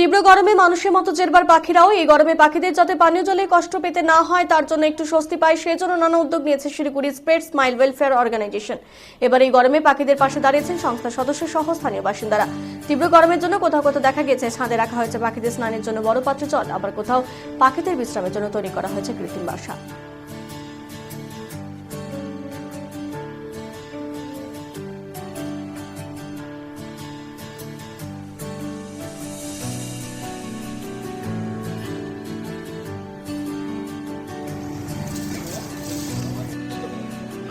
তীব্র গরমে মানুষের মতো জেরবার পাখিরাও এই গরমে পাখিদের যাতে পানীয় জলে কষ্ট পেতে না হয় তার জন্য একটু স্বস্তি পায় সেজন্য নানা উদ্যোগ নিয়েছে Siliguri spread smile welfare organisation. এবার এই গরমে পাখিদের পাশে দাঁড়িয়েছেন সংস্থার সদস্য সহ স্থানীয় বাসিন্দারা। তীব্র গরমের জন্য কোথাও কোথাও দেখা গেছে ছাদে রাখা হয়েছে পাখিদের স্নানের জন্য বড় পাত্রে জল, আবার কোথাও পাখিদের বিশ্রামের জন্য তৈরি করা হয়েছে কৃত্রিম বাসা।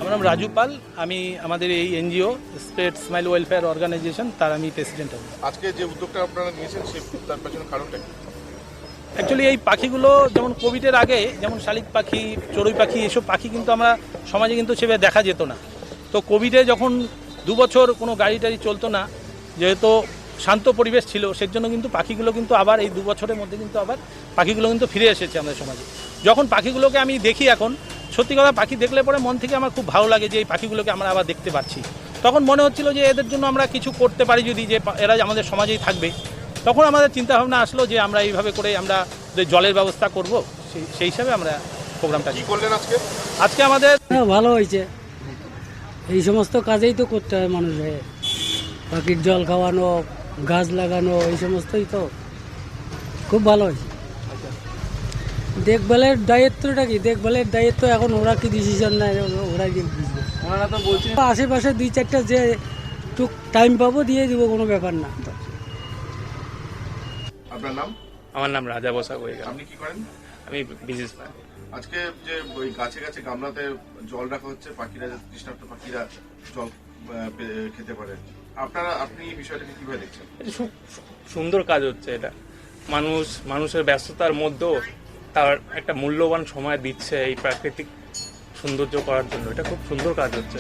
আমার নাম রাজু পাল, আমি আমাদের এই NGO spread smile welfare organisation তার আমি প্রেসিডেন্ট। আজকে যে উদ্যোগটা আপনারা নিয়েছেন তার পেছনে কারণটা কি? অ্যাকচুয়ালি এই পাখিগুলো যেমন কোভিডের আগে যেমন শালিক পাখি, চড়ুই পাখি, এসব পাখি কিন্তু আমরা সমাজে কিন্তু সেভাবে দেখা যেত না। তো কোভিডে যখন 2 বছর কোনো গাড়ি টাড়ি চলতো না, যেহেতু শান্ত পরিবেশ ছিল, সেজন্য কিন্তু পাখিগুলো কিন্তু আবার এই 2 বছরের মধ্যে কিন্তু আবার পাখিগুলো কিন্তু ফিরে এসেছে আমাদের সমাজে। যখন পাখিগুলোকে আমি দেখি এখন, সত্যি কথা পাখি দেখলে পরে মন থেকে আমার খুব ভালো লাগে যে এই পাখিগুলোকে আমরা আবার দেখতে পাচ্ছি। তখন মনে হচ্ছিল যে এদের জন্য আমরা কিছু করতে পারি, যদি যে এরা আমাদের সমাজেই থাকবে। তখন আমাদের চিন্তাভাবনা আসলো যে আমরা এইভাবে করে আমরা যে জলের ব্যবস্থা করব, সেই হিসাবে আমরা প্রোগ্রামটা কি করলেন আজকে আমাদের ভালো হয়েছে। এই সমস্ত কাজেই তো করতে হয় মানুষের, পাখির জল খাওয়ানো, গাছ লাগানো, এই সমস্তই তো খুব ভালো হয়েছে। দেখভালের দায়িত্বটা কি? দেখভালের দায়িত্ব এখন ওরা কি ডিসিশন নেয়, ওরা কি বুঝবে। ওনারা তো বলছেন আশেপাশে 2-4টা যে একটু টাইম পাবো দিয়ে দিব, কোনো ব্যাপার না। আপনার নাম? আমার নাম রাজা বসা হয়ে গেল। আপনি কি করেন? আমি বিজনেসম্যান। আজকে যে ওই গাছে গাছে গামলাতে জল রাখা হচ্ছে, পাখিরা তৃষ্ণার্ত পাখিরা জল খেতে পারে, আপনি এই বিষয়টাকে কিভাবে দেখছেন? এটা খুব সুন্দর কাজ হচ্ছে। এটা মানুষের ব্যস্ততার মধ্যেও তার একটা মূল্যবান সময় দিচ্ছে এই প্রাকৃতিক সৌন্দর্য করার জন্য। এটা খুব সুন্দর কাজ হচ্ছে।